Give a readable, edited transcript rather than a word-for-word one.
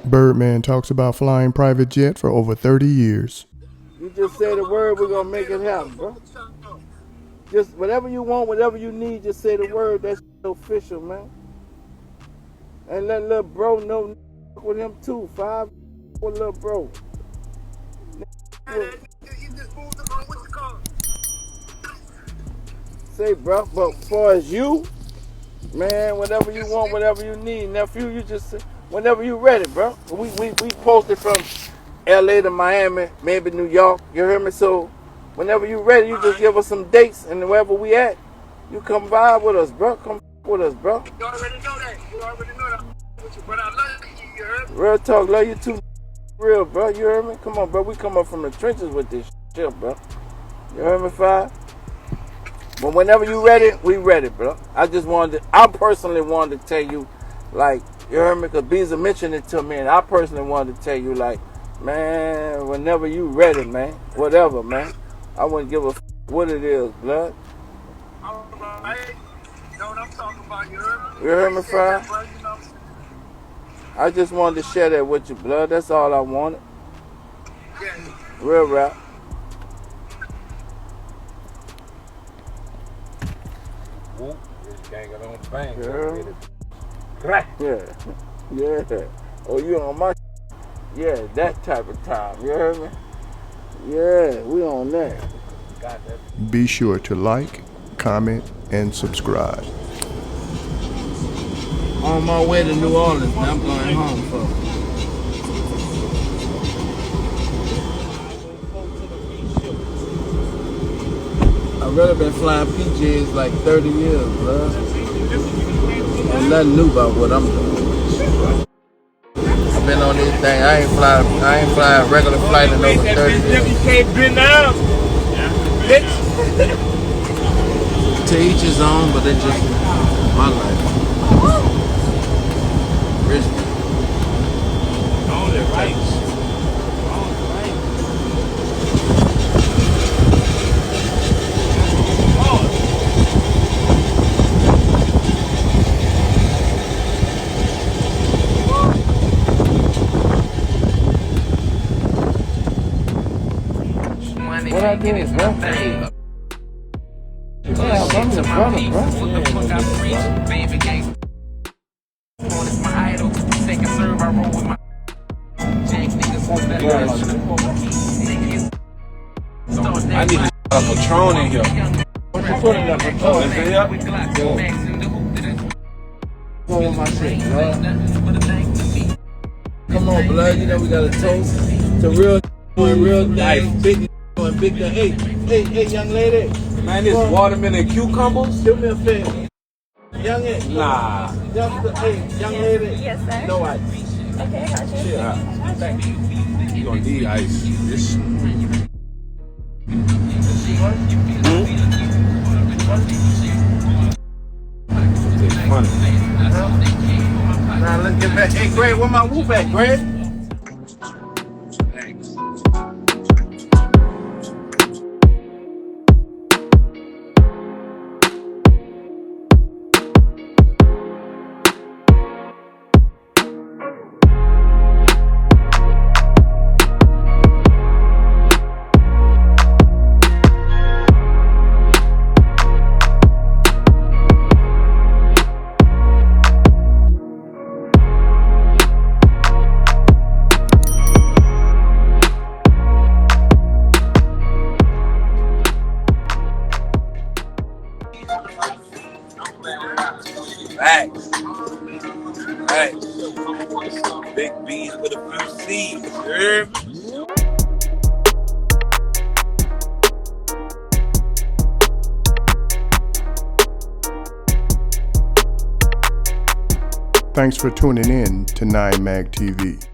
Birdman talks about flying private jet for over 30 years. You just say the word, we're gonna make it happen, bro. Just whatever you want, whatever you need, just say the word. That's official, man. And let little bro know with him too. 5 with little bro. Say, bro, but as far as you, man, whatever you want, whatever you need, nephew, you just say, whenever you ready, bro. We posted from LA to Miami, maybe New York, you hear me? So whenever you ready, you just give us some dates, and wherever we at, you come vibe with us, bro. Come with us, bro. You already know that. You already know that. But I love you, heard me? Real talk, love you too, real, bro. You heard me? Come on, bro. We come up from the trenches with this shit, bro. You heard me, Five? But whenever you ready, we ready, bro. I personally wanted to tell you, like, you heard me? Because Beezer mentioned it to me, and I personally wanted to tell you, like, man, whenever you ready, man, whatever, man. I wouldn't give a what it is, blood. All right. You know what I'm talking about, you heard me? You heard me, Fry? I just wanted to share that with you, blood. That's all I wanted. Yeah. Real rap. Whoop, gang got on bang. Yeah. Yeah. Oh, you on my yeah, that type of time. You heard me? Yeah, we on that. Got that. Be sure to like, comment, and subscribe. On my way to New Orleans, man. I'm going home, folks. I've really been flying PJs like 30 years, bro. Ain't nothing new about what I'm doing. I've been on this thing. I ain't flying regular flight in over 30 years. WK been out. To each his own, but it's just my life. Rich. All that right. What I did is bro. Yeah, I'm just running, bro. I need a Patron in here. What you putting up? Go on my shit, bro. Come on, blood. You know we got a toast to real nice, big and big. Hey, young lady. Man, this watermelon cucumbers? Do me a favor. Young lady. Nah. Young lady. Yes, sir. No ice. Okay, got you. Yeah. Thank you. You gonna need ice. This it's funny. Now let's get back. Hey, Greg, where my whoop at, Greg? Facts. Facts. Big B's with a few C's. You hear me? Thanks for tuning in to 9 Mag TV.